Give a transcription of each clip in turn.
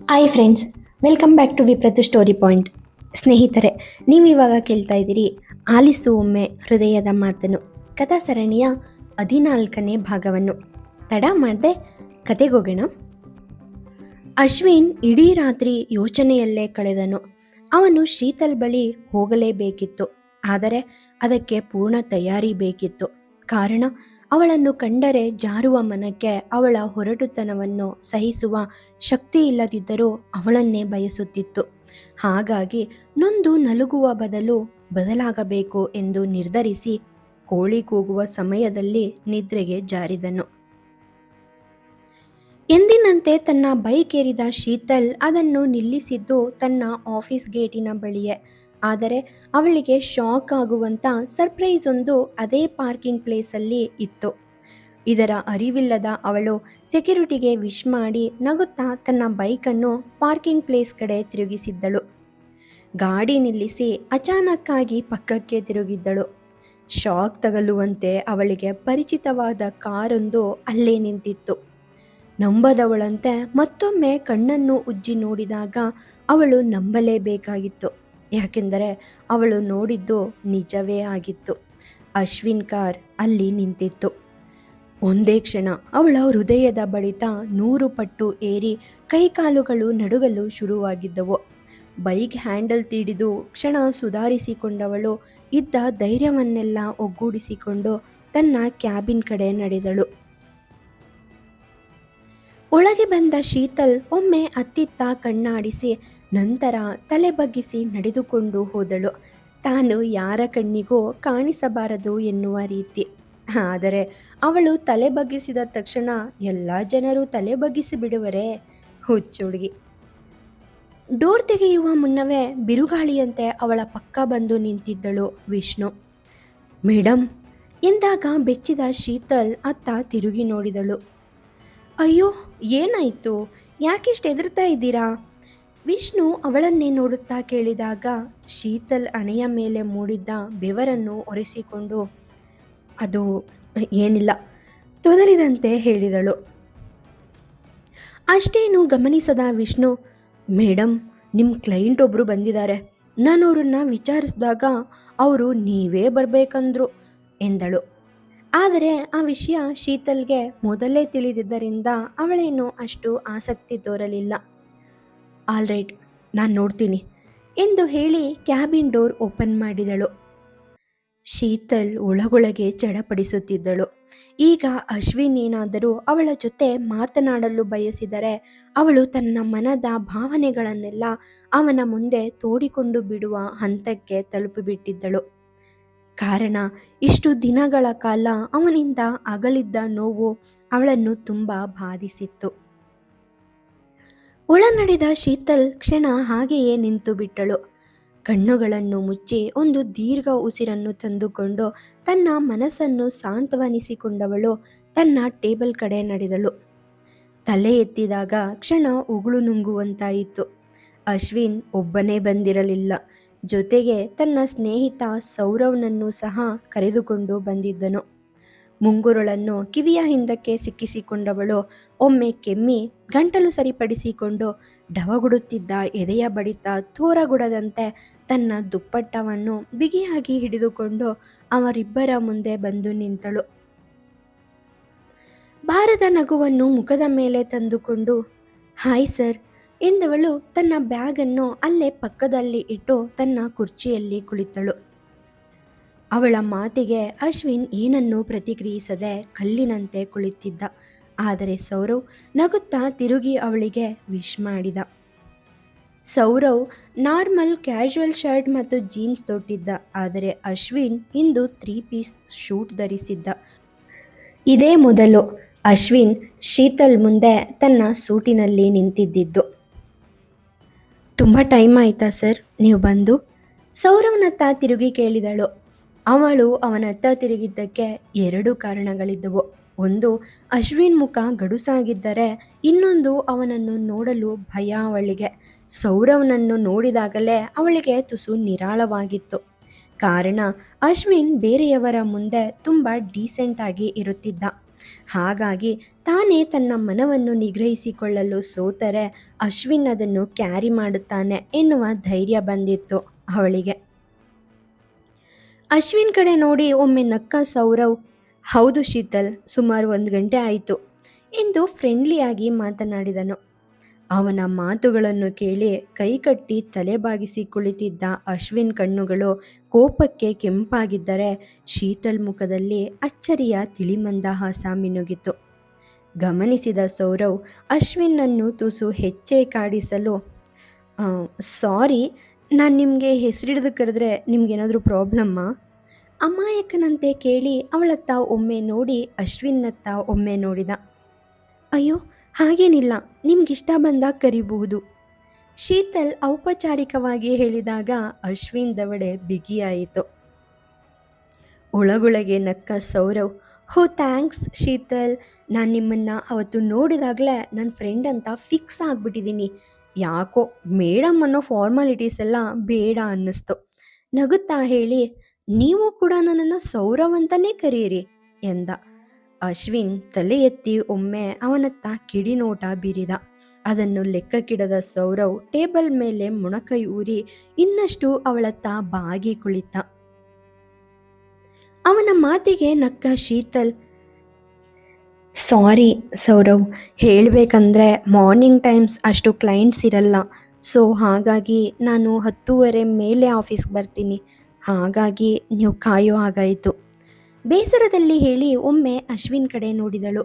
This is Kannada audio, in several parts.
Hi friends, welcome back to ವಿಪ್ರತು ಸ್ಟೋರಿ ಪಾಯಿಂಟ್. ಸ್ನೇಹಿತರೆ, ನೀವು ಇವಾಗ ಕೇಳ್ತಾ ಇದ್ದೀರಿ ಆಲಿಸು ಒಮ್ಮೆ ಹೃದಯದ ಮಾತನ್ನು ಕಥಾ ಸರಣಿಯ 14ನೇ ಭಾಗವನ್ನು. ತಡ ಮಾಡದೆ ಕತೆಗೋಗೋಣ. ಅಶ್ವಿನ್ ಇಡೀ ರಾತ್ರಿ ಯೋಚನೆಯಲ್ಲೇ ಕಳೆದನು. ಅವನು ಶೀತಲ್ ಬಳಿ ಹೋಗಲೇಬೇಕಿತ್ತು, ಆದರೆ ಅದಕ್ಕೆ ಪೂರ್ಣ ತಯಾರಿ ಬೇಕಿತ್ತು. ಕಾರಣ, ಅವಳನ್ನು ಕಂಡರೆ ಜಾರುವ ಮನಕ್ಕೆ ಅವಳ ಹೊರಟುತನವನ್ನು ಸಹಿಸುವ ಶಕ್ತಿ ಇಲ್ಲದಿದ್ದರೂ ಅವಳನ್ನೇ ಬಯಸುತ್ತಿತ್ತು. ಹಾಗಾಗಿ ನೊಂದು ನಲುಗುವ ಬದಲು ಬದಲಾಗಬೇಕು ಎಂದು ನಿರ್ಧರಿಸಿ ಕೋಳಿ ಕೂಗುವ ಸಮಯದಲ್ಲಿ ನಿದ್ರೆಗೆ ಜಾರಿದನು. ಎಂದಿನಂತೆ ತನ್ನ ಬೈಕ್ ಏರಿದ ಶೀತಲ್ ಅದನ್ನು ನಿಲ್ಲಿಸಿದ್ದು ತನ್ನ ಆಫೀಸ್ ಗೇಟಿನ ಬಳಿಯೇ. ಆದರೆ ಅವಳಿಗೆ ಶಾಕ್ ಆಗುವಂಥ ಸರ್ಪ್ರೈಸ್ ಒಂದು ಅದೇ ಪಾರ್ಕಿಂಗ್ ಪ್ಲೇಸಲ್ಲಿ ಇತ್ತು. ಇದರ ಅರಿವಿಲ್ಲದ ಅವಳು ಸೆಕ್ಯೂರಿಟಿಗೆ ವಿಶ್ ಮಾಡಿ ನಗುತ್ತಾ ತನ್ನ ಬೈಕನ್ನು ಪಾರ್ಕಿಂಗ್ ಪ್ಲೇಸ್ ಕಡೆ ತಿರುಗಿಸಿದ್ದಳು. ಗಾಡಿ ನಿಲ್ಲಿಸಿ ಅಚಾನಕ್ಕಾಗಿ ಪಕ್ಕಕ್ಕೆ ತಿರುಗಿದ್ದಳು. ಶಾಕ್ ತಗಲುವಂತೆ ಅವಳಿಗೆ ಪರಿಚಿತವಾದ ಕಾರೊಂದು ಅಲ್ಲೇ ನಿಂತಿತ್ತು. ನಂಬದವಳಂತೆ ಮತ್ತೊಮ್ಮೆ ಕಣ್ಣನ್ನು ಉಜ್ಜಿ ನೋಡಿದಾಗ ಅವಳು ನಂಬಲೇಬೇಕಾಗಿತ್ತು. ಯಾಕೆಂದರೆ ಅವಳು ನೋಡಿದ್ದು ನಿಜವೇ ಆಗಿತ್ತು. ಅಶ್ವಿನ್ ಕಾರ್ ಅಲ್ಲಿ ನಿಂತಿತ್ತು. ಒಂದೇ ಕ್ಷಣ ಅವಳ ಹೃದಯದ ಬಡಿತ 100 ಪಟ್ಟು ಏರಿ ಕೈಕಾಲುಗಳು ನಡುಗಲು ಶುರುವಾಗಿದ್ದವು. ಬೈಕ್ ಹ್ಯಾಂಡಲ್ ತೀಡಿದು ಕ್ಷಣ ಸುಧಾರಿಸಿಕೊಂಡವಳು ಇದ್ದ ಧೈರ್ಯವನ್ನೆಲ್ಲ ಒಗ್ಗೂಡಿಸಿಕೊಂಡು ತನ್ನ ಕ್ಯಾಬಿನ್ ಕಡೆ ನಡೆದಳು. ಒಳಗೆ ಬಂದ ಶೀತಲ್ ಒಮ್ಮೆ ಅತ್ತಿತ್ತ ಕಣ್ಣಾಡಿಸಿ ನಂತರ ತಲೆ ಬಗ್ಗಿಸಿ ನಡೆದುಕೊಂಡು ಹೋದಳು. ತಾನು ಯಾರ ಕಣ್ಣಿಗೂ ಕಾಣಿಸಬಾರದು ಎನ್ನುವ ರೀತಿ. ಆದರೆ ಅವಳು ತಲೆ ಬಗ್ಗಿಸಿದ ತಕ್ಷಣ ಎಲ್ಲ ಜನರು ತಲೆ ಬಗ್ಗಿಸಿ ಬಿಡುವರೇ? ಹುಚ್ಚುಡುಗಿ. ಡೋರ್ ತೆಗೆಯುವ ಮುನ್ನವೇ ಬಿರುಗಾಳಿಯಂತೆ ಅವಳ ಪಕ್ಕ ಬಂದು ನಿಂತಿದ್ದಳು ವಿಷ್ಣು. ಮೇಡಮ್ ಎಂದಾಗ ಬೆಚ್ಚಿದ ಶೀತಲ್ ಅತ್ತ ತಿರುಗಿ ನೋಡಿದಳು. ಅಯ್ಯೋ, ಏನಾಯಿತು? ಯಾಕಿಷ್ಟು ಹೆದರ್ತಾ ಇದ್ದೀರಾ? ವಿಷ್ಣು ಅವಳನ್ನೇ ನೋಡುತ್ತಾ ಕೇಳಿದಾಗ ಶೀತಲ್ ಹಣೆಯ ಮೇಲೆ ಮೂಡಿದ್ದ ಬೆವರನ್ನು ಒರೆಸಿಕೊಂಡು ಅದು ಏನಿಲ್ಲ ತೊದಲಿದಂತೆ ಹೇಳಿದಳು. ಅಷ್ಟೇನು ಗಮನಿಸದ ವಿಷ್ಣು, ಮೇಡಮ್, ನಿಮ್ಮ ಕ್ಲೈಂಟ್ ಒಬ್ಬರು ಬಂದಿದ್ದಾರೆ. ನಾನು ಅವ್ರನ್ನ ವಿಚಾರಿಸಿದಾಗ ಅವರು ನೀವೇ ಬರಬೇಕಂದ್ರು ಎಂದಳು. ಆದರೆ ಆ ವಿಷಯ ಶೀತಲ್ಗೆ ಮೊದಲೇ ತಿಳಿದಿದ್ದರಿಂದ ಅವಳೇನು ಅಷ್ಟು ಆಸಕ್ತಿ ತೋರಲಿಲ್ಲ. ಆಲ್ರೈಟ್, ನಾನು ನೋಡ್ತೀನಿ ಎಂದು ಹೇಳಿ ಕ್ಯಾಬಿನ್ ಡೋರ್ ಓಪನ್ ಮಾಡಿದಳು. ಶೀತಲ್ ಒಳಗೊಳಗೆ ಚಡಪಡಿಸುತ್ತಿದ್ದಳು. ಈಗ ಅಶ್ವಿನ್ ಏನಾದರೂ ಅವಳ ಜೊತೆ ಮಾತನಾಡಲು ಬಯಸಿದರೆ ಅವಳು ತನ್ನ ಮನದ ಭಾವನೆಗಳನ್ನೆಲ್ಲ ಅವನ ಮುಂದೆ ತೋಡಿಕೊಂಡು ಬಿಡುವ ಹಂತಕ್ಕೆ ತಲುಪಿಬಿಟ್ಟಿದ್ದಳು. ಕಾರಣ, ಇಷ್ಟು ದಿನಗಳ ಕಾಲ ಅವನಿಂದ ಅಗಲಿದ್ದ ನೋವು ಅವಳನ್ನು ತುಂಬ ಬಾಧಿಸಿತ್ತು. ಒಳ ನಡೆದ ಶೀತಲ್ ಕ್ಷಣ ಹಾಗೆಯೇ ನಿಂತು ಬಿಟ್ಟಳು. ಕಣ್ಣುಗಳನ್ನು ಮುಚ್ಚಿ ಒಂದು ದೀರ್ಘ ಉಸಿರನ್ನು ತಂದುಕೊಂಡು ತನ್ನ ಮನಸ್ಸನ್ನು ಸಾಂತ್ವನಿಸಿಕೊಂಡವಳು ತನ್ನ ಟೇಬಲ್ ಕಡೆ ನಡೆದಳು. ತಲೆ ಎತ್ತಿದಾಗ ಕ್ಷಣ ಉಗುಳು ನುಂಗುವಂತಾಯಿತು. ಅಶ್ವಿನ್ ಒಬ್ಬನೇ ಬಂದಿರಲಿಲ್ಲ. ಜೊತೆಗೆ ತನ್ನ ಸ್ನೇಹಿತ ಸೌರವ್ನನ್ನು ಸಹ ಕರೆದುಕೊಂಡು ಬಂದಿದ್ದನು. ಮುಂಗುರುಳನ್ನು ಕಿವಿಯ ಹಿಂದಕ್ಕೆ ಸಿಕ್ಕಿಸಿಕೊಂಡವಳು ಒಮ್ಮೆ ಕೆಮ್ಮಿ ಗಂಟಲು ಸರಿಪಡಿಸಿಕೊಂಡು ಡವಗುಡುತ್ತಿದ್ದ ಎದೆಯ ಬಡಿತ ತೋರಗುಡದಂತೆ ತನ್ನ ದುಪ್ಪಟ್ಟವನ್ನು ಬಿಗಿಯಾಗಿ ಹಿಡಿದುಕೊಂಡು ಅವರಿಬ್ಬರ ಮುಂದೆ ಬಂದು ನಿಂತಳು. ಭಾರದ ನಗುವನ್ನು ಮುಖದ ಮೇಲೆ ತಂದುಕೊಂಡು ಹಾಯ್ ಸರ್ ಎಂದವಳು ತನ್ನ ಬ್ಯಾಗನ್ನು ಅಲ್ಲೇ ಪಕ್ಕದಲ್ಲಿ ಇಟ್ಟು ತನ್ನ ಕುರ್ಚಿಯಲ್ಲಿ ಕುಳಿತಳು. ಅವಳ ಮಾತಿಗೆ ಅಶ್ವಿನ್ ಏನನ್ನೂ ಪ್ರತಿಕ್ರಿಯಿಸದೆ ಕಲ್ಲಿನಂತೆ ಕುಳಿತಿದ್ದ. ಆದರೆ ಸೌರವ್ ನಗುತ್ತಾ ತಿರುಗಿ ಅವಳಿಗೆ ವಿಶ್ ಮಾಡಿದ. ಸೌರವ್ ನಾರ್ಮಲ್ ಕ್ಯಾಶುವಲ್ ಶರ್ಟ್ ಮತ್ತು ಜೀನ್ಸ್ ತೊಟ್ಟಿದ್ದ. ಆದರೆ ಅಶ್ವಿನ್ ಇಂದು 3 ಪೀಸ್ ಶೂಟ್ ಧರಿಸಿದ್ದ. ಇದೇ ಮೊದಲು ಅಶ್ವಿನ್ ಶೀತಲ್ ಮುಂದೆ ತನ್ನ ಸೂಟಿನಲ್ಲಿ ನಿಂತಿದ್ದಿದ್ದು. ತುಂಬ ಟೈಮ್ ಆಯಿತಾ ಸರ್ ನೀವು ಬಂದು? ಸೌರವ್ನತ್ತ ತಿರುಗಿ ಕೇಳಿದಳು. ಅವಳು ಅವನತ್ತ ತಿರುಗಿದ್ದಕ್ಕೆ 2 ಕಾರಣಗಳಿದ್ದವು. ಒಂದು, ಅಶ್ವಿನ್ ಮುಖ ಗಡುಸಾಗಿದ್ದರೆ, ಇನ್ನೊಂದು ಅವನನ್ನು ನೋಡಲು ಭಯ ಅವಳಿಗೆ. ಸೌರವ್ನನ್ನು ನೋಡಿದಾಗಲೇ ಅವಳಿಗೆ ತುಸು ನಿರಾಳವಾಗಿತ್ತು. ಕಾರಣ, ಅಶ್ವಿನ್ ಬೇರೆಯವರ ಮುಂದೆ ತುಂಬ ಡೀಸೆಂಟ್ ಆಗಿ ಇರುತ್ತಿದ್ದ. ಹಾಗಾಗಿ ತಾನೇ ತನ್ನ ಮನವನ್ನು ನಿಗ್ರಹಿಸಿಕೊಳ್ಳಲು ಸೋತರೆ ಅಶ್ವಿನ್ ಅದನ್ನು ಕ್ಯಾರಿ ಮಾಡುತ್ತಾನೆ ಎನ್ನುವ ಧೈರ್ಯ ಬಂದಿತ್ತು ಅವಳಿಗೆ. ಅಶ್ವಿನ್ ಕಡೆ ನೋಡಿ ಒಮ್ಮೆ ನಕ್ಕ ಸೌರವ್, ಹೌದು ಶೀತಲ್, ಸುಮಾರು 1 ಗಂಟೆ ಆಯಿತು ಎಂದು ಫ್ರೆಂಡ್ಲಿಯಾಗಿ ಮಾತನಾಡಿದನು. ಅವನ ಮಾತುಗಳನ್ನು ಕೇಳಿ ಕೈಕಟ್ಟಿ ತಲೆ ಬಾಗಿಸಿ ಕುಳಿತಿದ್ದ ಅಶ್ವಿನ್ ಕಣ್ಣುಗಳು ಕೋಪಕ್ಕೆ ಕೆಂಪಾಗಿದ್ದರೆ ಶೀತಲ್ ಮುಖದಲ್ಲಿ ಅಚ್ಚರಿಯ ತಿಳಿಮಂದಹಾಸ ಮಿನುಗಿತು. ಗಮನಿಸಿದ ಸೌರವ್ ಅಶ್ವಿನ್ನನ್ನು ತುಸು ಹೆಚ್ಚೆ ಕಾಡಿಸಲು, ಸಾರಿ, ನಾನು ನಿಮಗೆ ಹೆಸರಿಡಿದು ಕರೆದ್ರೆ ನಿಮ್ಗೇನಾದರೂ ಪ್ರಾಬ್ಲಮ್ಮಾ? ಅಮಾಯಕನಂತೆ ಕೇಳಿ ಅವಳತ್ತ ಒಮ್ಮೆ ನೋಡಿ ಅಶ್ವಿನ್ನತ್ತ ಒಮ್ಮೆ ನೋಡಿದ. ಅಯ್ಯೋ, ಹಾಗೇನಿಲ್ಲ, ನಿಮ್ಗಿಷ್ಟ ಬಂದಾಗ ಕರಿಬಹುದು. ಶೀತಲ್ ಔಪಚಾರಿಕವಾಗಿ ಹೇಳಿದಾಗ ಅಶ್ವಿನ್ ದವಡೆ ಬಿಗಿಯಾಯಿತು. ಒಳಗೊಳಗೆ ನಕ್ಕ ಸೌರವ್, ಹೋ ಥ್ಯಾಂಕ್ಸ್ ಶೀತಲ್, ನಾನು ನಿಮ್ಮನ್ನು ಅವತ್ತು ನೋಡಿದಾಗಲೇ ನನ್ನ ಫ್ರೆಂಡ್ ಅಂತ ಫಿಕ್ಸ್ ಆಗಿಬಿಟ್ಟಿದ್ದೀನಿ. ಯಾಕೋ ಮೇಡಮ್ ಅನ್ನೋ ಫಾರ್ಮಾಲಿಟೀಸ್ ಎಲ್ಲ ಬೇಡ ಅನ್ನಿಸ್ತು. ನಗುತ್ತಾ ಹೇಳಿ, ನೀವು ಕೂಡ ನನ್ನನ್ನು ಸೌರವ್ ಅಂತಲೇ ಕರೀರಿ ಎಂದ. ಅಶ್ವಿನ್ ತಲೆ ಎತ್ತಿ ಒಮ್ಮೆ ಅವನತ್ತ ಕಿಡಿನೋಟ ಬೀರಿದ. ಅದನ್ನು ಲೆಕ್ಕಕ್ಕಿಡದ ಸೌರವ್ ಟೇಬಲ್ ಮೇಲೆ ಮೊಣಕೈ ಊರಿ ಇನ್ನಷ್ಟು ಅವಳತ್ತ ಬಾಗಿ ಕುಳಿತ. ಅವನ ಮಾತಿಗೆ ನಕ್ಕ ಶೀತಲ್, ಸಾರಿ ಸೌರವ್, ಹೇಳಬೇಕಂದ್ರೆ ಮಾರ್ನಿಂಗ್ ಟೈಮ್ಸ್ ಅಷ್ಟು ಕ್ಲೈಂಟ್ಸ್ ಇರಲ್ಲ, ಸೊ ಹಾಗಾಗಿ ನಾನು 10:30 ಮೇಲೆ ಆಫೀಸ್ಗೆ ಬರ್ತೀನಿ. ಹಾಗಾಗಿ ನೀವು ಕಾಯೋ ಹಾಗಾಯಿತು. ಬೇಸರದಲ್ಲಿ ಹೇಳಿ ಒಮ್ಮೆ ಅಶ್ವಿನ್ ಕಡೆ ನೋಡಿದಳು.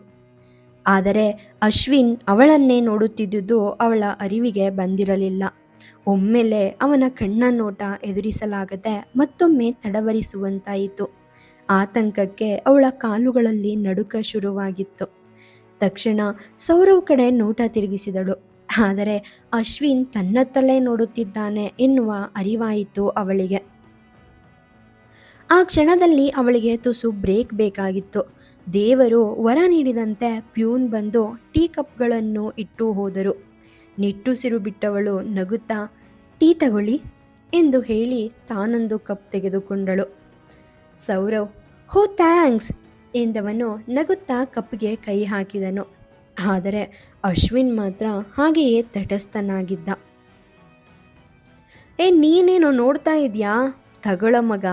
ಆದರೆ ಅಶ್ವಿನ್ ಅವಳನ್ನೇ ನೋಡುತ್ತಿದ್ದುದು ಅವಳ ಅರಿವಿಗೆ ಬಂದಿರಲಿಲ್ಲ. ಒಮ್ಮೆಲೆ ಅವನ ಕಣ್ಣ ನೋಟ ಎದುರಿಸಲಾಗದೆ ಮತ್ತೊಮ್ಮೆ ತಡವರಿಸುವಂತಾಯಿತು. ಆತಂಕಕ್ಕೆ ಅವಳ ಕಾಲುಗಳಲ್ಲಿ ನಡುಕ ಶುರುವಾಗಿತ್ತು. ತಕ್ಷಣ ಸೌರವ್ ಕಡೆ ನೋಟ ತಿರುಗಿಸಿದಳು. ಆದರೆ ಅಶ್ವಿನ್ ತನ್ನತ್ತಲೇ ನೋಡುತ್ತಿದ್ದಾನೆ ಎನ್ನುವ ಅರಿವಾಯಿತು ಅವಳಿಗೆ. ಆ ಕ್ಷಣದಲ್ಲಿ ಅವಳಿಗೆ ತುಸು ಬ್ರೇಕ್ ಬೇಕಾಗಿತ್ತು. ದೇವರು ವರ ನೀಡಿದಂತೆ ಪ್ಯೂನ್ ಬಂದು ಟೀ ಕಪ್ಗಳನ್ನು ಇಟ್ಟು ಹೋದರು. ನಿಟ್ಟುಸಿರು ಬಿಟ್ಟವಳು ನಗುತ್ತಾ, ಟೀ ತಗೊಳ್ಳಿ ಎಂದು ಹೇಳಿ ತಾನೊಂದು ಕಪ್ ತೆಗೆದುಕೊಂಡಳು. ಸೌರವ್, ಹೋ ಥ್ಯಾಂಕ್ಸ್ ಎಂದವನು ನಗುತ್ತಾ ಕಪ್ಗೆ ಕೈ ಹಾಕಿದನು. ಆದರೆ ಅಶ್ವಿನ್ ಮಾತ್ರ ಹಾಗೆಯೇ ತಟಸ್ಥನಾಗಿದ್ದ. ನೀನೇನೋ ನೋಡ್ತಾ ಇದೆಯಾ, ತಗೊಳ ಮಗ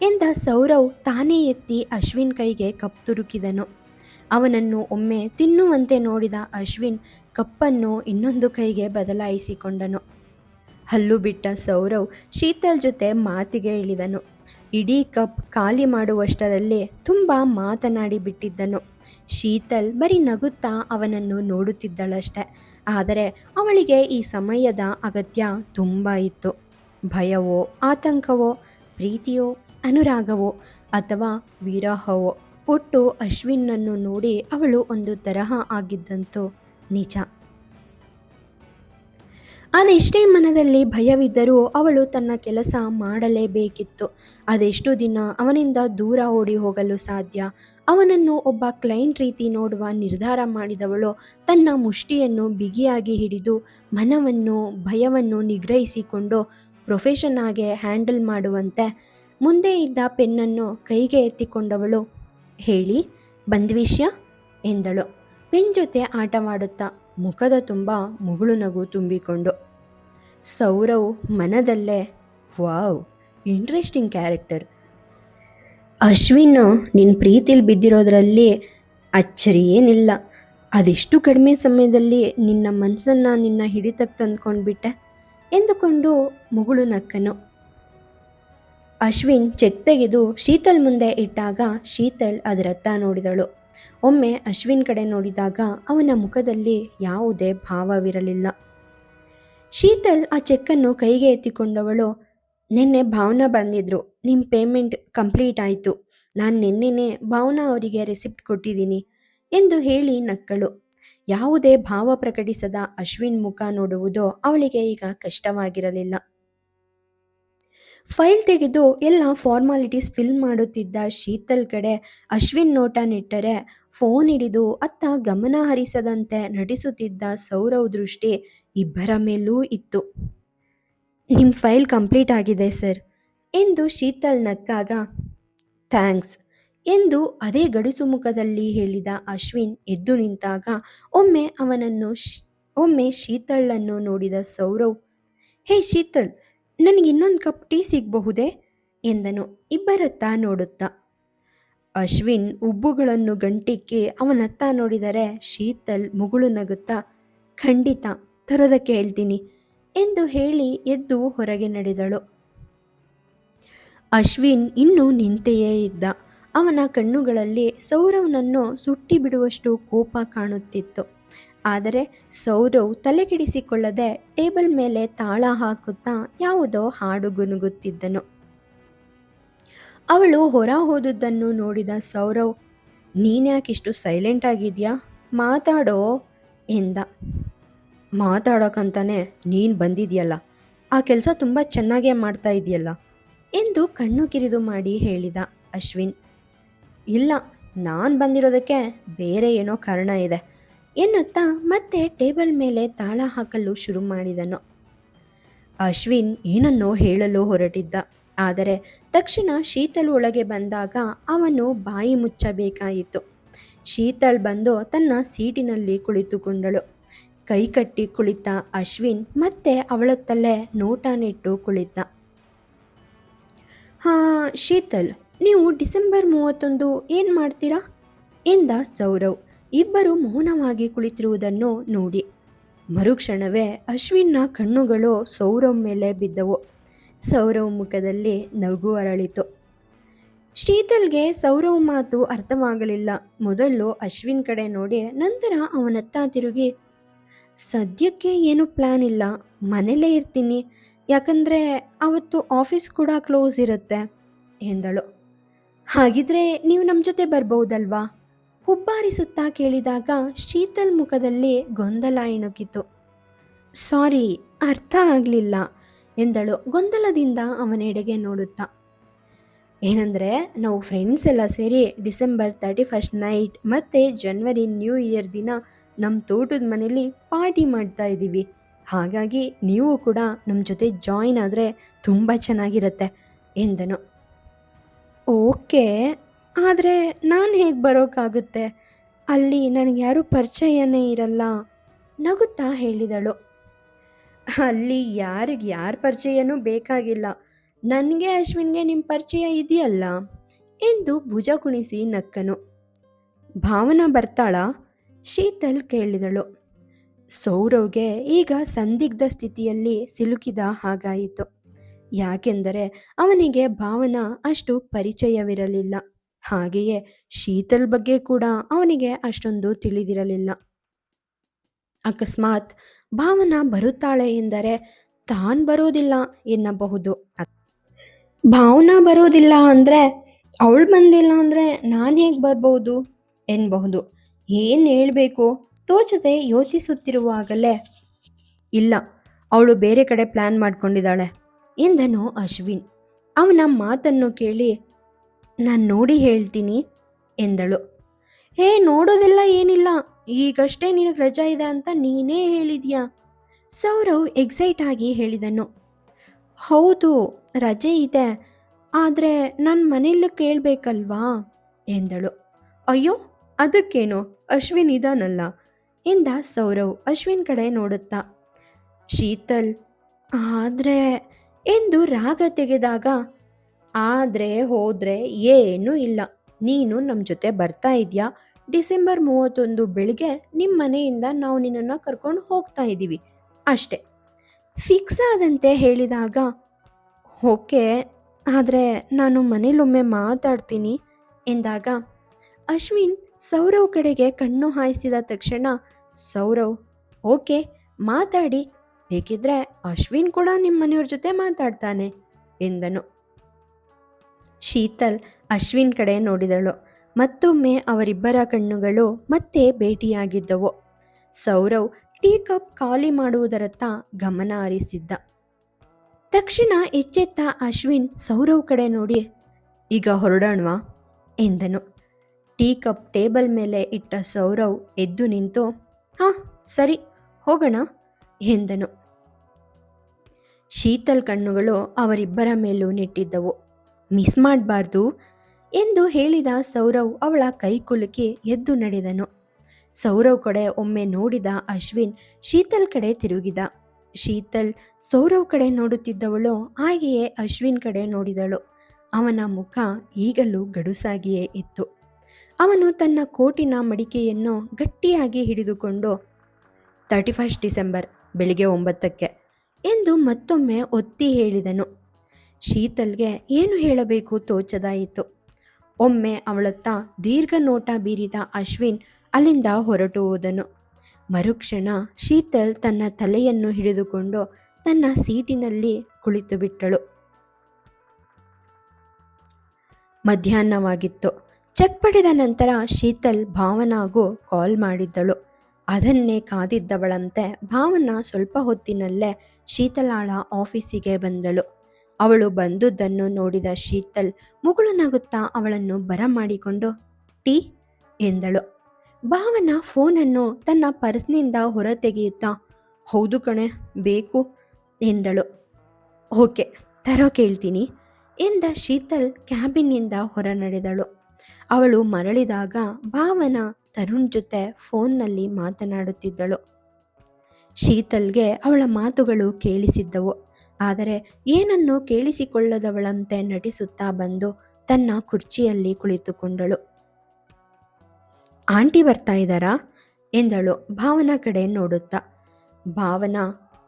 ಎಂದ ಸೌರವ್ ತಾನೇ ಎತ್ತಿ ಅಶ್ವಿನ್ ಕೈಗೆ ಕಪ್ ತುರುಕಿದನು. ಅವನನ್ನು ಒಮ್ಮೆ ತಿನ್ನುವಂತೆ ನೋಡಿದ ಅಶ್ವಿನ್ ಕಪ್ಪನ್ನು ಇನ್ನೊಂದು ಕೈಗೆ ಬದಲಾಯಿಸಿಕೊಂಡನು. ಹಲ್ಲು ಬಿಟ್ಟ ಸೌರವ್ ಶೀತಲ್ ಜೊತೆ ಮಾತಿಗೆ ಇಳಿದನು. ಇಡೀ ಕಪ್ ಖಾಲಿ ಮಾಡುವಷ್ಟರಲ್ಲಿ ತುಂಬ ಮಾತನಾಡಿ ಬಿಟ್ಟಿದ್ದನು. ಶೀತಲ್ ಬರೀ ನಗುತ್ತಾ ಅವನನ್ನು ನೋಡುತ್ತಿದ್ದಳಷ್ಟೆ. ಆದರೆ ಅವಳಿಗೆ ಈ ಸಮಯದ ಅಗತ್ಯ ತುಂಬ ಇತ್ತು. ಭಯವೋ, ಆತಂಕವೋ, ಪ್ರೀತಿಯೋ, ಅನುರಾಗವೋ ಅಥವಾ ವಿರಹವೋ, ಒಟ್ಟು ಅಶ್ವಿನ್ನನ್ನು ನೋಡಿ ಅವಳು ಒಂದು ತರಹ ಆಗಿದ್ದಂತೂ ನಿಜ. ಅದೆಷ್ಟೇ ಮನದಲ್ಲಿ ಭಯವಿದ್ದರೂ ಅವಳು ತನ್ನ ಕೆಲಸ ಮಾಡಲೇಬೇಕಿತ್ತು. ಅದೆಷ್ಟು ದಿನ ಅವನಿಂದ ದೂರ ಓಡಿ ಹೋಗಲು ಸಾಧ್ಯ? ಅವನನ್ನು ಒಬ್ಬ ಕ್ಲೈಂಟ್ ರೀತಿ ನೋಡುವ ನಿರ್ಧಾರ ಮಾಡಿದವಳು ತನ್ನ ಮುಷ್ಟಿಯನ್ನು ಬಿಗಿಯಾಗಿ ಹಿಡಿದು ಮನವನ್ನು, ಭಯವನ್ನು ನಿಗ್ರಹಿಸಿಕೊಂಡು ಪ್ರೊಫೆಷನ್ ಆಗಿ ಹ್ಯಾಂಡಲ್ ಮಾಡುವಂತೆ ಮುಂದೆ ಇದ್ದ ಪೆನ್ನನ್ನು ಕೈಗೆ ಎತ್ತಿಕೊಂಡವಳು, ಹೇಳಿ ಬಂದ ವಿಷಯ ಎಂದಳು ಪೆನ್ ಜೊತೆ ಆಟವಾಡುತ್ತಾ, ಮುಖದ ತುಂಬ ಮುಗುಳು ನಗು ತುಂಬಿಕೊಂಡು. ಸೌರವ್ ಮನದಲ್ಲೇ, ವಾವ್, ಇಂಟ್ರೆಸ್ಟಿಂಗ್ ಕ್ಯಾರೆಕ್ಟರ್. ಅಶ್ವಿನ್ ನಿನ್ನ ಪ್ರೀತಿಲಿ ಬಿದ್ದಿರೋದ್ರಲ್ಲಿ ಅಚ್ಚರಿ ಏನಿಲ್ಲ. ಅದೆಷ್ಟು ಕಡಿಮೆ ಸಮಯದಲ್ಲಿ ನಿನ್ನ ಮನಸ್ಸನ್ನು ನಿನ್ನ ಹಿಡಿತಕ್ಕೆ ತಂದ್ಕೊಂಡ್ಬಿಟ್ಟೆ ಎಂದುಕೊಂಡು ಮುಗುಳು ನಕ್ಕನು. ಅಶ್ವಿನ್ ಚೆಕ್ ತೆಗೆದು ಶೀತಲ್ ಮುಂದೆ ಇಟ್ಟಾಗ ಶೀತಲ್ ಅದರತ್ತ ನೋಡಿದಳು. ಒಮ್ಮೆ ಅಶ್ವಿನ್ ಕಡೆ ನೋಡಿದಾಗ ಅವನ ಮುಖದಲ್ಲಿ ಯಾವುದೇ ಭಾವವಿರಲಿಲ್ಲ. ಶೀತಲ್ ಆ ಚೆಕ್ಕನ್ನು ಕೈಗೆ ಎತ್ತಿಕೊಂಡವಳು, ನಿನ್ನೆ ಭಾವನಾ ಬಂದಿದ್ರು, ನಿಮ್ಮ ಪೇಮೆಂಟ್ ಕಂಪ್ಲೀಟ್ ಆಯಿತು, ನಾನು ನಿನ್ನೆನೇ ಭಾವನಾ ಅವರಿಗೆ ರೆಸಿಪ್ಟ್ ಕೊಟ್ಟಿದ್ದೀನಿ ಎಂದು ಹೇಳಿ ನಕ್ಕಳು. ಯಾವುದೇ ಭಾವ ಪ್ರಕಟಿಸದ ಅಶ್ವಿನ್ ಮುಖ ನೋಡುವುದು ಅವಳಿಗೆ ಈಗ ಕಷ್ಟವಾಗಿರಲಿಲ್ಲ. ಫೈಲ್ ತೆಗೆದು ಎಲ್ಲ ಫಾರ್ಮಾಲಿಟೀಸ್ ಫಿಲ್ ಮಾಡುತ್ತಿದ್ದ ಶೀತಲ್ ಕಡೆ ಅಶ್ವಿನ್ ನೋಟ ನೆಟ್ಟರೆ ಫೋನ್ ಹಿಡಿದು ಅತ್ತ ಗಮನ ಹರಿಸದಂತೆ ನಟಿಸುತ್ತಿದ್ದ ಸೌರವ್ ದೃಷ್ಟಿ ಇಬ್ಬರ ಮೇಲೂ ಇತ್ತು. ನಿಮ್ಮ ಫೈಲ್ ಕಂಪ್ಲೀಟ್ ಆಗಿದೆ ಸರ್ ಎಂದು ಶೀತಲ್ ನಕ್ಕಾಗ, ಥ್ಯಾಂಕ್ಸ್ ಎಂದು ಅದೇ ಗಡುಸು ಮುಖದಲ್ಲಿ ಹೇಳಿದ ಅಶ್ವಿನ್ ಎದ್ದು ನಿಂತಾಗ ಒಮ್ಮೆ ಶೀತಳನ್ನು ನೋಡಿದ ಸೌರವ್, ಹೇ ಶೀತಲ್, ನನಗೆ ಇನ್ನೊಂದು ಕಪ್ ಟೀ ಸಿಗಬಹುದೇ ಎಂದನು ಇಬ್ಬರತ್ತ ನೋಡುತ್ತಾ. ಅಶ್ವಿನ್ ಉಬ್ಬುಗಳನ್ನು ಗಂಟಿಕ್ಕಿ ಅವನತ್ತ ನೋಡಿದರೆ ಶೀತಲ್ ಮುಗುಳು ನಗುತ್ತಾ, ಖಂಡಿತ ತರೋದಕ್ಕೆ ಹೇಳ್ತೀನಿ ಎಂದು ಹೇಳಿ ಎದ್ದು ಹೊರಗೆ ನಡೆದಳು. ಅಶ್ವಿನ್ ಇನ್ನೂ ನಿಂತೆಯೇ ಇದ್ದ. ಅವನ ಕಣ್ಣುಗಳಲ್ಲಿ ಸೌರವ್ನನ್ನು ಸುಟ್ಟಿ ಬಿಡುವಷ್ಟು ಕೋಪ ಕಾಣುತ್ತಿತ್ತು. ಆದರೆ ಸೌರವ್ ತಲೆಕೆಡಿಸಿಕೊಳ್ಳದೆ ಟೇಬಲ್ ಮೇಲೆ ತಾಳ ಹಾಕುತ್ತಾ ಯಾವುದೋ ಹಾಡು ಗುನುಗುತ್ತಿದ್ದನು. ಅವಳು ಹೊರ ಹೋದುದನ್ನು ನೋಡಿದ ಸೌರವ್, ನೀನ್ಯಾಕಿಷ್ಟು ಸೈಲೆಂಟ್ ಆಗಿದ್ಯಾ, ಮಾತಾಡೋ ಎಂದ. ಮಾತಾಡೋಕ್ಕಂತಾನೆ ನೀನು ಬಂದಿದ್ಯಲ್ಲ, ಆ ಕೆಲಸ ತುಂಬ ಚೆನ್ನಾಗೇ ಮಾಡ್ತಾ ಇದೆಯಲ್ಲ ಎಂದು ಕಣ್ಣು ಕಿರಿದು ಮಾಡಿ ಹೇಳಿದ ಅಶ್ವಿನ್. ಇಲ್ಲ, ನಾನು ಬಂದಿರೋದಕ್ಕೆ ಬೇರೆ ಏನೋ ಕಾರಣ ಇದೆ ಎನ್ನುತ್ತಾ ಮತ್ತೆ ಟೇಬಲ್ ಮೇಲೆ ತಾಳ ಹಾಕಲು ಶುರು ಮಾಡಿದನು. ಅಶ್ವಿನ್ ಏನನ್ನೋ ಹೇಳಲು ಹೊರಟಿದ್ದ. ಆದರೆ ತಕ್ಷಣ ಶೀತಲ್ ಒಳಗೆ ಬಂದಾಗ ಅವನು ಬಾಯಿ ಮುಚ್ಚಬೇಕಾಯಿತು. ಶೀತಲ್ ಬಂದು ತನ್ನ ಸೀಟಿನಲ್ಲಿ ಕುಳಿತುಕೊಂಡಳು. ಕೈಕಟ್ಟಿ ಕುಳಿತ ಅಶ್ವಿನ್ ಮತ್ತೆ ಅವಳತ್ತಲ್ಲೇ ನೋಟ ನೆಟ್ಟು ಕುಳಿತ. ಶೀತಲ್, ನೀವು ಡಿಸೆಂಬರ್ 31 ಏನು ಮಾಡ್ತೀರಾ ಎಂದ ಸೌರವ್ ಇಬ್ಬರು ಮೌನವಾಗಿ ಕುಳಿತಿರುವುದನ್ನು ನೋಡಿ. ಮರುಕ್ಷಣವೇ ಅಶ್ವಿನ್ನ ಕಣ್ಣುಗಳು ಸೌರವ್ ಮೇಲೆ ಬಿದ್ದವು. ಸೌರವ್ ಮುಖದಲ್ಲಿ ನಗು ಅರಳಿತು. ಶೀತಲ್ಗೆ ಸೌರವ್ ಮಾತು ಅರ್ಥವಾಗಲಿಲ್ಲ. ಮೊದಲು ಅಶ್ವಿನ್ ಕಡೆ ನೋಡಿ ನಂತರ ಅವನತ್ತ ತಿರುಗಿ, ಸದ್ಯಕ್ಕೆ ಏನು ಪ್ಲ್ಯಾನ್ ಇಲ್ಲ, ಮನೇಲೇ ಇರ್ತೀನಿ, ಯಾಕಂದರೆ ಅವತ್ತು ಆಫೀಸ್ ಕೂಡ ಕ್ಲೋಸ್ ಇರುತ್ತೆ ಎಂದಳು. ಹಾಗಿದ್ರೆ ನೀವು ನಮ್ಮ ಜೊತೆ ಬರ್ಬೋದಲ್ವಾ ಹುಬ್ಬಾರಿಸುತ್ತಾ ಕೇಳಿದಾಗ ಶೀತಲ್ ಮುಖದಲ್ಲಿ ಗೊಂದಲ ಇಣುಕಿತು. ಸಾರಿ, ಅರ್ಥ ಆಗಲಿಲ್ಲ ಎಂದಳು ಗೊಂದಲದಿಂದ ಅವನೆಡೆಗೆ ನೋಡುತ್ತಾ. ಏನಂದರೆ ನಾವು ಫ್ರೆಂಡ್ಸ್ ಎಲ್ಲ ಸೇರಿ ಡಿಸೆಂಬರ್ 31 ನೈಟ್ ಮತ್ತು ಜನವರಿ ನ್ಯೂ ಇಯರ್ ದಿನ ನಮ್ಮ ತೋಟದ ಮನೇಲಿ ಪಾರ್ಟಿ ಮಾಡ್ತಾ ಇದ್ದೀವಿ. ಹಾಗಾಗಿ ನೀವು ಕೂಡ ನಮ್ಮ ಜೊತೆ ಜಾಯಿನ್ ಆದರೆ ತುಂಬ ಚೆನ್ನಾಗಿರುತ್ತೆ ಎಂದನು. ಓಕೆ, ಆದರೆ ನಾನು ಹೇಗೆ ಬರೋಕ್ಕಾಗುತ್ತೆ, ಅಲ್ಲಿ ನನಗೆ ಯಾರೂ ಪರಿಚಯನೇ ಇರಲ್ಲ ನಗುತ್ತಾ ಹೇಳಿದಳು. ಅಲ್ಲಿ ಯಾರಿಗೆ ಯಾರ ಪರಿಚಯನೂ ಬೇಕಾಗಿಲ್ಲ, ನನಗೆ ಅಶ್ವಿನ್ಗೆ ನಿಮ್ಮ ಪರಿಚಯ ಇದೆಯಲ್ಲ ಎಂದು ಭುಜ ಕುಣಿಸಿ ನಕ್ಕನು. ಭಾವನಾ ಬರ್ತಾಳಾ ಶೀತಲ್ ಕೇಳಿದಳು. ಸೌರವ್ಗೆ ಈಗ ಸಂದಿಗ್ಧ ಸ್ಥಿತಿಯಲ್ಲಿ ಸಿಲುಕಿದ ಹಾಗಾಯಿತು. ಯಾಕೆಂದರೆ ಅವನಿಗೆ ಭಾವನಾ ಅಷ್ಟು ಪರಿಚಯವಿರಲಿಲ್ಲ. ಹಾಗೆಯೇ ಶೀತಲ್ ಬಗ್ಗೆ ಕೂಡ ಅವನಿಗೆ ಅಷ್ಟೊಂದು ತಿಳಿದಿರಲಿಲ್ಲ. ಅಕಸ್ಮಾತ್ ಭಾವನಾ ಬರುತ್ತಾಳೆ ಎಂದರೆ ತಾನು ಬರೋದಿಲ್ಲ ಎನ್ನಬಹುದು. ಭಾವನಾ ಬರೋದಿಲ್ಲ ಅಂದರೆ ಅವಳು ಬಂದಿಲ್ಲ ಅಂದರೆ ನಾನು ಹೇಗೆ ಬರ್ಬೋದು ಎನ್ನಬಹುದು. ಏನು ಹೇಳಬೇಕು ತೋಚದೆ ಯೋಚಿಸುತ್ತಿರುವಾಗಲೇ, ಇಲ್ಲ, ಅವಳು ಬೇರೆ ಕಡೆ ಪ್ಲ್ಯಾನ್ ಮಾಡ್ಕೊಂಡಿದ್ದಾಳೆ ಎಂದನು ಅಶ್ವಿನ್. ಅವನ ಮಾತನ್ನು ಕೇಳಿ, ನಾನು ನೋಡಿ ಹೇಳ್ತೀನಿ ಎಂದಳು. ನೋಡೋದೆಲ್ಲ ಏನಿಲ್ಲ, ಈಗಷ್ಟೇ ನಿನಗೆ ರಜಾ ಇದೆ ಅಂತ ನೀನೇ ಹೇಳಿದ್ಯಾ ಸೌರವ್ ಎಕ್ಸೈಟ್ ಆಗಿ ಹೇಳಿದನು. ಹೌದು, ರಜೆ ಇದೆ, ಆದರೆ ನನ್ನ ಮನೆಯಲ್ಲಿ ಕೇಳಬೇಕಲ್ವಾ ಎಂದಳು. ಅಯ್ಯೋ, ಅದಕ್ಕೇನು, ಅಶ್ವಿನ್ ಇದಾನಲ್ಲ ಎಂದ ಸೌರವ್ ಅಶ್ವಿನ್ ಕಡೆ ನೋಡುತ್ತಾ. ಶೀತಲ್ ಆದರೆ ಎಂದು ರಾಗ ತೆಗೆದಾಗ, ಆದರೆ ಹೋದರೆ ಏನೂ ಇಲ್ಲ, ನೀನು ನಮ್ಮ ಜೊತೆ ಬರ್ತಾ ಇದೆಯಾ, ಡಿಸೆಂಬರ್ 31 ಬೆಳಿಗ್ಗೆ ನಿಮ್ಮ ಮನೆಯಿಂದ ನಾವು ನಿನ್ನನ್ನು ಕರ್ಕೊಂಡು ಹೋಗ್ತಾ ಇದ್ದೀವಿ ಅಷ್ಟೆ, ಫಿಕ್ಸ್ ಆದಂತೆ ಹೇಳಿದಾಗ, ಓಕೆ, ಆದರೆ ನಾನು ಮನೇಲೊಮ್ಮೆ ಮಾತಾಡ್ತೀನಿ ಎಂದಾಗ ಅಶ್ವಿನ್ ಸೌರವ್ ಕಡೆಗೆ ಕಣ್ಣು ಹಾಯಿಸಿದ ತಕ್ಷಣ ಸೌರವ್, ಓಕೆ ಮಾತಾಡಿ, ಬೇಕಿದ್ರೆ ಅಶ್ವಿನ್ ಕೂಡ ನಿಮ್ಮ ಮನೆಯವ್ರ ಜೊತೆ ಮಾತಾಡ್ತಾನೆ ಎಂದನು. ಶೀತಲ್ ಅಶ್ವಿನ್ ಕಡೆ ನೋಡಿದಳು. ಮತ್ತೊಮ್ಮೆ ಅವರಿಬ್ಬರ ಕಣ್ಣುಗಳು ಮತ್ತೆ ಭೇಟಿಯಾಗಿದ್ದವು. ಸೌರವ್ ಟೀ ಕಪ್ ಖಾಲಿ ಮಾಡುವುದರತ್ತ ಗಮನ ಹರಿಸಿದ್ದ. ತಕ್ಷಣ ಎಚ್ಚೆತ್ತ ಅಶ್ವಿನ್ ಸೌರವ್ ಕಡೆ ನೋಡಿ, ಈಗ ಹೊರಡೋಣವಾ ಎಂದನು. ಟೀ ಕಪ್ ಟೇಬಲ್ ಮೇಲೆ ಇಟ್ಟ ಸೌರವ್ ಎದ್ದು ನಿಂತು, ಹಾಂ ಸರಿ ಹೋಗೋಣ ಎಂದನು. ಶೀತಲ್ ಕಣ್ಣುಗಳು ಅವರಿಬ್ಬರ ಮೇಲೂ ನೆಟ್ಟಿದ್ದವು. ಮಿಸ್ ಮಾಡಬಾರ್ದು ಎಂದು ಹೇಳಿದ ಸೌರವ್ ಅವಳ ಕೈ ಕುಲುಕಿ ಎದ್ದು ನಡೆದನು. ಸೌರವ್ ಕಡೆ ಒಮ್ಮೆ ನೋಡಿದ ಅಶ್ವಿನ್ ಶೀತಲ್ ಕಡೆ ತಿರುಗಿದ. ಶೀತಲ್ ಸೌರವ್ ಕಡೆ ನೋಡುತ್ತಿದ್ದವಳು ಹಾಗೆಯೇ ಅಶ್ವಿನ್ ಕಡೆ ನೋಡಿದಳು. ಅವನ ಮುಖ ಈಗಲೂ ಗಡುಸಾಗಿಯೇ ಇತ್ತು. ಅವನು ತನ್ನ ಕೋಟಿನ ಮಡಿಕೆಯನ್ನು ಗಟ್ಟಿಯಾಗಿ ಹಿಡಿದುಕೊಂಡು 31 ಡಿಸೆಂಬರ್ ಬೆಳಿಗ್ಗೆ 9 ಎಂದು ಮತ್ತೊಮ್ಮೆ ಒತ್ತಿ ಹೇಳಿದನು. ಶೀತಲ್ಗೆ ಏನು ಹೇಳಬೇಕು ತೋಚದಾಯಿತು. ಒಮ್ಮೆ ಅವಳತ್ತ ದೀರ್ಘ ನೋಟ ಬೀರಿದ ಅಶ್ವಿನ್ ಅಲ್ಲಿಂದ ಹೊರಟು ಹೋದನು. ಮರುಕ್ಷಣ ಶೀತಲ್ ತನ್ನ ತಲೆಯನ್ನು ಹಿಡಿದುಕೊಂಡು ತನ್ನ ಸೀಟಿನಲ್ಲಿ ಕುಳಿತು ಬಿಟ್ಟಳು. ಮಧ್ಯಾಹ್ನವಾಗಿತ್ತು. ಚೆಕ್ ಪಡೆದ ನಂತರ ಶೀತಲ್ ಭಾವನಾಗೂ ಕಾಲ್ ಮಾಡಿದ್ದಳು. ಅದನ್ನೇ ಕಾದಿದ್ದವಳಂತೆ ಭಾವನಾ ಸ್ವಲ್ಪ ಹೊತ್ತಿನಲ್ಲೇ ಶೀತಲಾಳ ಆಫೀಸಿಗೆ ಬಂದಳು. ಅವಳು ಬಂದುದನ್ನು ನೋಡಿದ ಶೀತಲ್ ಮುಗುಳು ನಗುತ್ತಾ ಅವಳನ್ನು ಬರಮಾಡಿಕೊಂಡು ಟೀ ಎಂದಳು. ಭಾವನಾ ಫೋನನ್ನು ತನ್ನ ಪರ್ಸ್ನಿಂದ ಹೊರ ತೆಗೆಯುತ್ತಾ ಹೌದು ಕಣೆ ಬೇಕು ಎಂದಳು. ಓಕೆ ತರೋ ಕೇಳ್ತೀನಿ ಎಂದ ಶೀತಲ್ ಕ್ಯಾಬಿನ್ನಿಂದ ಹೊರ ನಡೆದಳು. ಅವಳು ಮರಳಿದಾಗ ಭಾವನಾ ತರುಣ್ ಜೊತೆ ಫೋನ್ನಲ್ಲಿ ಮಾತನಾಡುತ್ತಿದ್ದಳು. ಶೀತಲ್ಗೆ ಅವಳ ಮಾತುಗಳು ಕೇಳಿಸಿದ್ದವು. ಆದರೆ ಏನನ್ನೂ ಕೇಳಿಸಿಕೊಳ್ಳದವಳಂತೆ ನಟಿಸುತ್ತಾ ಬಂದು ತನ್ನ ಕುರ್ಚಿಯಲ್ಲಿ ಕುಳಿತುಕೊಂಡಳು. ಆಂಟಿ ಬರ್ತಾ ಇದ್ದಾರಾ ಎಂದಳು ಭಾವನಾ ಕಡೆ ನೋಡುತ್ತಾ. ಭಾವನಾ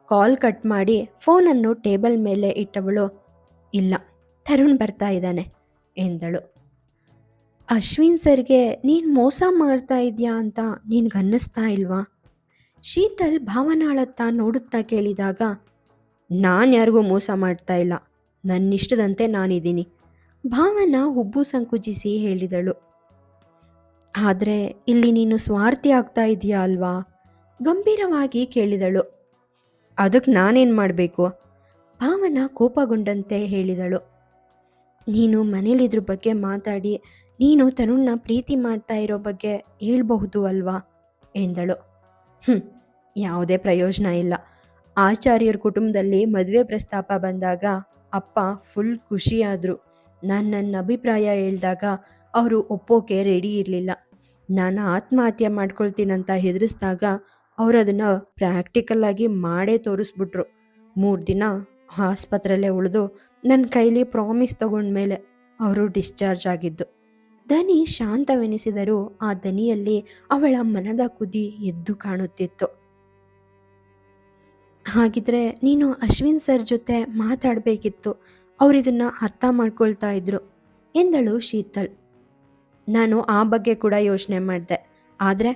ಕಾಲ್ ಕಟ್ ಮಾಡಿ ಫೋನನ್ನು ಟೇಬಲ್ ಮೇಲೆ ಇಟ್ಟವಳು ಇಲ್ಲ ತರುಣ್ ಬರ್ತಾ ಇದ್ದಾನೆ ಎಂದಳು. ಅಶ್ವಿನ್ ಸರ್ಗೆ ನೀನು ಮೋಸ ಮಾಡ್ತಾ ಇದೆಯಾ ಅಂತ ನಿನ್ಗನ್ನಿಸ್ತಾ ಇಲ್ವಾ? ಶೀತಲ್ ಭಾವನಾಳತ್ತ ನೋಡುತ್ತಾ ಕೇಳಿದಾಗ ನಾನು ಯಾರಿಗೂ ಮೋಸ ಮಾಡ್ತಾ ಇಲ್ಲ, ನನ್ನಿಷ್ಟದಂತೆ ನಾನಿದ್ದೀನಿ ಭಾವನಾ ಹುಬ್ಬು ಸಂಕುಚಿಸಿ ಹೇಳಿದಳು. ಆದರೆ ಇಲ್ಲಿ ನೀನು ಸ್ವಾರ್ಥಿ ಆಗ್ತಾ ಇದೆಯಾ ಅಲ್ವಾ ಗಂಭೀರವಾಗಿ ಕೇಳಿದಳು. ಅದಕ್ಕೆ ನಾನೇನು ಮಾಡಬೇಕು? ಭಾವನಾ ಕೋಪಗೊಂಡಂತೆ ಹೇಳಿದಳು. ನೀನು ಮನೇಲಿದ್ರ ಬಗ್ಗೆ ಮಾತಾಡಿ ನೀನು ತರುಣ್ನ ಪ್ರೀತಿ ಮಾಡ್ತಾ ಇರೋ ಬಗ್ಗೆ ಹೇಳ್ಬಹುದು ಅಲ್ವಾ ಎಂದಳು. ಯಾವುದೇ ಪ್ರಯೋಜನ ಇಲ್ಲ. ಆಚಾರ್ಯರ ಕುಟುಂಬದಲ್ಲಿ ಮದುವೆ ಪ್ರಸ್ತಾಪ ಬಂದಾಗ ಅಪ್ಪ ಫುಲ್ ಖುಷಿಯಾದರು. ನಾನು ನನ್ನ ಅಭಿಪ್ರಾಯ ಹೇಳಿದಾಗ ಅವರು ಒಪ್ಪೋಕೆ ರೆಡಿ ಇರಲಿಲ್ಲ. ನಾನು ಆತ್ಮಹತ್ಯೆ ಮಾಡ್ಕೊಳ್ತೀನಂತ ಹೆದರಿಸಿದಾಗ ಅವರು ಅದನ್ನು ಪ್ರಾಕ್ಟಿಕಲ್ಲಾಗಿ ಮಾಡೇ ತೋರಿಸ್ಬಿಟ್ರು. 3 ದಿನ ಆಸ್ಪತ್ರೆಯಲ್ಲೇ ಉಳಿದು ನನ್ನ ಕೈಲಿ ಪ್ರಾಮಿಸ್ ತಗೊಂಡ್ಮೇಲೆ ಅವರು ಡಿಸ್ಚಾರ್ಜ್ ಆಗಿದ್ದು. ದನಿ ಶಾಂತವೆನಿಸಿದರೂ ಆ ದನಿಯಲ್ಲಿ ಅವಳ ಮನದ ಕುದಿ ಎದ್ದು ಕಾಣುತ್ತಿತ್ತು. ಹಾಗಿದ್ರೆ ನೀನು ಅಶ್ವಿನ್ ಸರ್ ಜೊತೆ ಮಾತಾಡಬೇಕಿತ್ತು, ಅವರಿದನ್ನು ಅರ್ಥ ಮಾಡ್ಕೊಳ್ತಾ ಇದ್ರು ಎಂದಳು ಶೀತಲ್. ನಾನು ಆ ಬಗ್ಗೆ ಕೂಡ ಯೋಚನೆ ಮಾಡಿದೆ. ಆದರೆ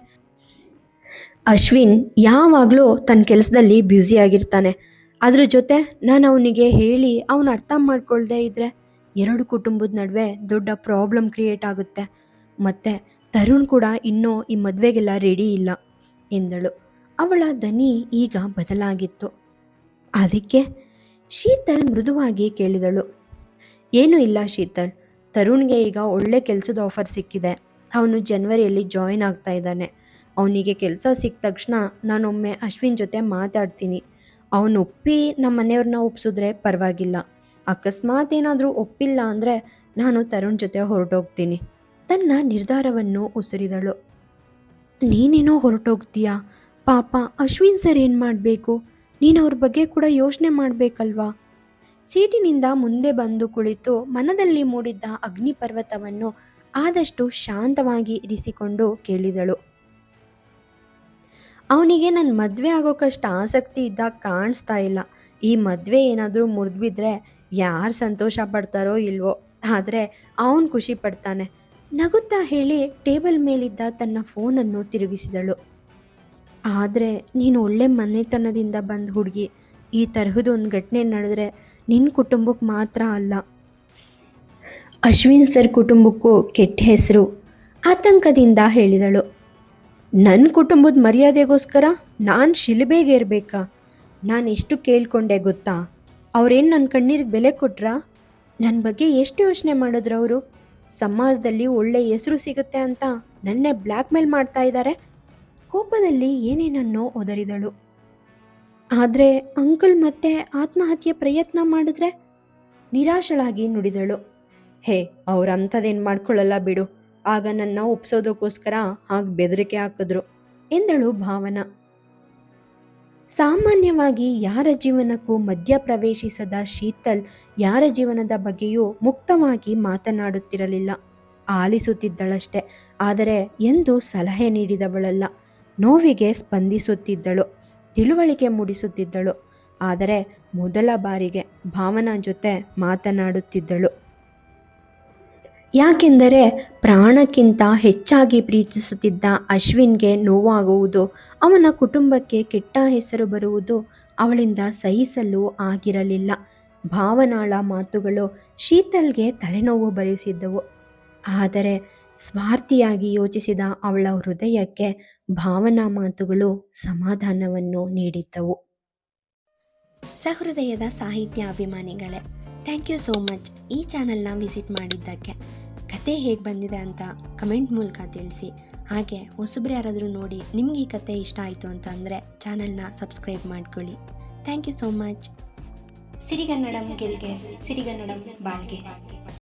ಅಶ್ವಿನ್ ಯಾವಾಗಲೂ ತನ್ನ ಕೆಲಸದಲ್ಲಿ ಬ್ಯುಸಿಯಾಗಿರ್ತಾನೆ. ಅದ್ರ ಜೊತೆ ನಾನು ಅವನಿಗೆ ಹೇಳಿ ಅವನು ಅರ್ಥ ಮಾಡ್ಕೊಳ್ದೇ ಇದ್ದರೆ 2 ಕುಟುಂಬದ ನಡುವೆ ದೊಡ್ಡ ಪ್ರಾಬ್ಲಮ್ ಕ್ರಿಯೇಟ್ ಆಗುತ್ತೆ. ಮತ್ತು ತರುಣ್ ಕೂಡ ಇನ್ನೂ ಈ ಮದುವೆಗೆಲ್ಲ ರೆಡಿ ಇಲ್ಲ ಎಂದಳು. ಅವಳ ದನಿ ಈಗ ಬದಲಾಗಿತ್ತು. ಅದಕ್ಕೆ ಶೀತಲ್ ಮೃದುವಾಗಿ ಕೇಳಿದಳು. ಏನೂ ಇಲ್ಲ ಶೀತಲ್, ತರುಣ್ಗೆ ಈಗ ಒಳ್ಳೆ ಕೆಲಸದ ಆಫರ್ ಸಿಕ್ಕಿದೆ. ಅವನು ಜನವರಿಯಲ್ಲಿ ಜಾಯಿನ್ ಆಗ್ತಾ ಇದ್ದಾನೆ. ಅವನಿಗೆ ಕೆಲಸ ಸಿಕ್ಕ ತಕ್ಷಣ ನಾನೊಮ್ಮೆ ಅಶ್ವಿನ್ ಜೊತೆ ಮಾತಾಡ್ತೀನಿ. ಅವನು ಒಪ್ಪಿ ನಮ್ಮ ಮನೆಯವ್ರನ್ನ ಒಪ್ಸಿದ್ರೆ ಪರವಾಗಿಲ್ಲ. ಅಕಸ್ಮಾತ್ ಏನಾದರೂ ಒಪ್ಪಿಲ್ಲ ಅಂದರೆ ನಾನು ತರುಣ್ ಜೊತೆ ಹೊರಟೋಗ್ತೀನಿ. ತನ್ನ ನಿರ್ಧಾರವನ್ನು ಉಸಿರಿದಳು. ನೀನೇನೋ ಹೊರಟೋಗ್ತೀಯಾ? ಪಾಪ ಅಶ್ವಿನ್ ಸರ್ ಏನು ಮಾಡಬೇಕು? ನೀನು ಅವ್ರ ಬಗ್ಗೆ ಕೂಡ ಯೋಚನೆ ಮಾಡಬೇಕಲ್ವಾ? ಸೀಟಿನಿಂದ ಮುಂದೆ ಬಂದು ಕುಳಿತು ಮನದಲ್ಲಿ ಮೂಡಿದ್ದ ಅಗ್ನಿಪರ್ವತವನ್ನು ಆದಷ್ಟು ಶಾಂತವಾಗಿ ಇರಿಸಿಕೊಂಡು ಕೇಳಿದಳು. ಅವನಿಗೆ ನನ್ನ ಮದುವೆ ಆಗೋಕಷ್ಟು ಆಸಕ್ತಿ ಇದ್ದಾಗ ಕಾಣಿಸ್ತಾ ಇಲ್ಲ. ಈ ಮದುವೆ ಏನಾದರೂ ಮುರಿದ್ಬಿದ್ರೆ ಯಾರು ಸಂತೋಷ ಪಡ್ತಾರೋ ಇಲ್ವೋ, ಆದರೆ ಅವನು ಖುಷಿ ಪಡ್ತಾನೆ ನಗುತ್ತಾ ಹೇಳಿ ಟೇಬಲ್ ಮೇಲಿದ್ದ ತನ್ನ ಫೋನನ್ನು ತಿರುಗಿಸಿದಳು. ಆದರೆ ನೀನು ಒಳ್ಳೆ ಮನೆತನದಿಂದ ಬಂದ ಹುಡುಗಿ. ಈ ತರಹದೊಂದು ಘಟನೆ ನಡೆದ್ರೆ ನಿನ್ನ ಕುಟುಂಬಕ್ಕೆ ಮಾತ್ರ ಅಲ್ಲ, ಅಶ್ವಿನ್ ಸರ್ ಕುಟುಂಬಕ್ಕೂ ಕೆಟ್ಟ ಹೆಸರು ಆತಂಕದಿಂದ ಹೇಳಿದಳು. ನನ್ನ ಕುಟುಂಬದ ಮರ್ಯಾದೆಗೋಸ್ಕರ ನಾನು ಶಿಲುಬೆಗೇರಬೇಕಾ? ನಾನು ಎಷ್ಟು ಕೇಳ್ಕೊಂಡೆ ಗೊತ್ತಾ? ಅವರೇನು ನನ್ನ ಕಣ್ಣೀರಿಗೆ ಬೆಲೆ ಕೊಟ್ರಾ? ನನ್ನ ಬಗ್ಗೆ ಎಷ್ಟು ಯೋಚನೆ ಮಾಡಿದ್ರು ಅವರು? ಸಮಾಜದಲ್ಲಿ ಒಳ್ಳೆ ಹೆಸರು ಸಿಗುತ್ತೆ ಅಂತ ನನ್ನೇ ಬ್ಲ್ಯಾಕ್ ಮೇಲ್ ಮಾಡ್ತಾ ಇದ್ದಾರೆ. ಕೋಪದಲ್ಲಿ ಏನೇನನ್ನೋ ಒದರಿದಳು. ಆದರೆ ಅಂಕಲ್ ಮತ್ತೆ ಆತ್ಮಹತ್ಯೆ ಪ್ರಯತ್ನ ಮಾಡಿದ್ರೆ ನಿರಾಶಳಾಗಿ ನುಡಿದಳು. ಹೇ, ಅವ್ರಂಥದ್ದೇನು ಮಾಡ್ಕೊಳ್ಳಲ್ಲ ಬಿಡು, ಆಗ ನನ್ನ ಒಪ್ಸೋದಕ್ಕೋಸ್ಕರ ಹಾಗೆ ಬೆದರಿಕೆ ಹಾಕಿದ್ರು ಎಂದಳು ಭಾವನಾ. ಸಾಮಾನ್ಯವಾಗಿ ಯಾರ ಜೀವನಕ್ಕೂ ಮಧ್ಯ ಪ್ರವೇಶಿಸದ ಶೀತಲ್ ಯಾರ ಜೀವನದ ಬಗ್ಗೆಯೂ ಮುಕ್ತವಾಗಿ ಮಾತನಾಡುತ್ತಿರಲಿಲ್ಲ. ಆಲಿಸುತ್ತಿದ್ದಳಷ್ಟೆ. ಆದರೆ ಎಂದು ಸಲಹೆ ನೀಡಿದವಳಲ್ಲ. ನೋವಿಗೆ ಸ್ಪಂದಿಸುತ್ತಿದ್ದಳು, ತಿಳುವಳಿಕೆ ಮೂಡಿಸುತ್ತಿದ್ದಳು. ಆದರೆ ಮೊದಲ ಬಾರಿಗೆ ಭಾವನಾ ಜೊತೆ ಮಾತನಾಡುತ್ತಿದ್ದಳು. ಯಾಕೆಂದರೆ ಪ್ರಾಣಕ್ಕಿಂತ ಹೆಚ್ಚಾಗಿ ಪ್ರೀತಿಸುತ್ತಿದ್ದ ಅಶ್ವಿನ್ಗೆ ನೋವಾಗುವುದು, ಅವನ ಕುಟುಂಬಕ್ಕೆ ಕೆಟ್ಟ ಹೆಸರು ಬರುವುದು ಅವಳಿಂದ ಸಹಿಸಲು ಆಗಿರಲಿಲ್ಲ. ಭಾವನಾಳ ಮಾತುಗಳು ಶೀತಲ್ಗೆ ತಲೆನೋವು ಬರೆಸಿದ್ದವು. ಆದರೆ ಸ್ವಾರ್ಥಿಯಾಗಿ ಯೋಚಿಸಿದ ಅವಳ ಹೃದಯಕ್ಕೆ ಭಾವನಾ ಮಾತುಗಳು ಸಮಾಧಾನವನ್ನು ನೀಡಿದ್ದವು. ಸಹೃದಯದ ಸಾಹಿತ್ಯ ಅಭಿಮಾನಿಗಳೇ, ಥ್ಯಾಂಕ್ ಯು ಸೋ ಮಚ್ ಈ ಚಾನಲ್ನ ವಿಸಿಟ್ ಮಾಡಿದ್ದಕ್ಕೆ. ಕತೆ ಹೇಗೆ ಬಂದಿದೆ ಅಂತ ಕಮೆಂಟ್ ಮೂಲಕ ತಿಳಿಸಿ. ಹಾಗೆ ಹೊಸಬ್ರು ಯಾರಾದರೂ ನೋಡಿ ನಿಮ್ಗೆ ಈ ಕತೆ ಇಷ್ಟ ಆಯಿತು ಅಂತ ಅಂದರೆ ಚಾನಲ್ನ ಸಬ್ಸ್ಕ್ರೈಬ್ ಮಾಡ್ಕೊಳ್ಳಿ. Thank you so much. ಸಿರಿಗನ್ನಡಂ ಗೆಲ್ಗೆ, ಸಿರಿಗನ್ನಡಂ ಬಾಳ್ಗೆ.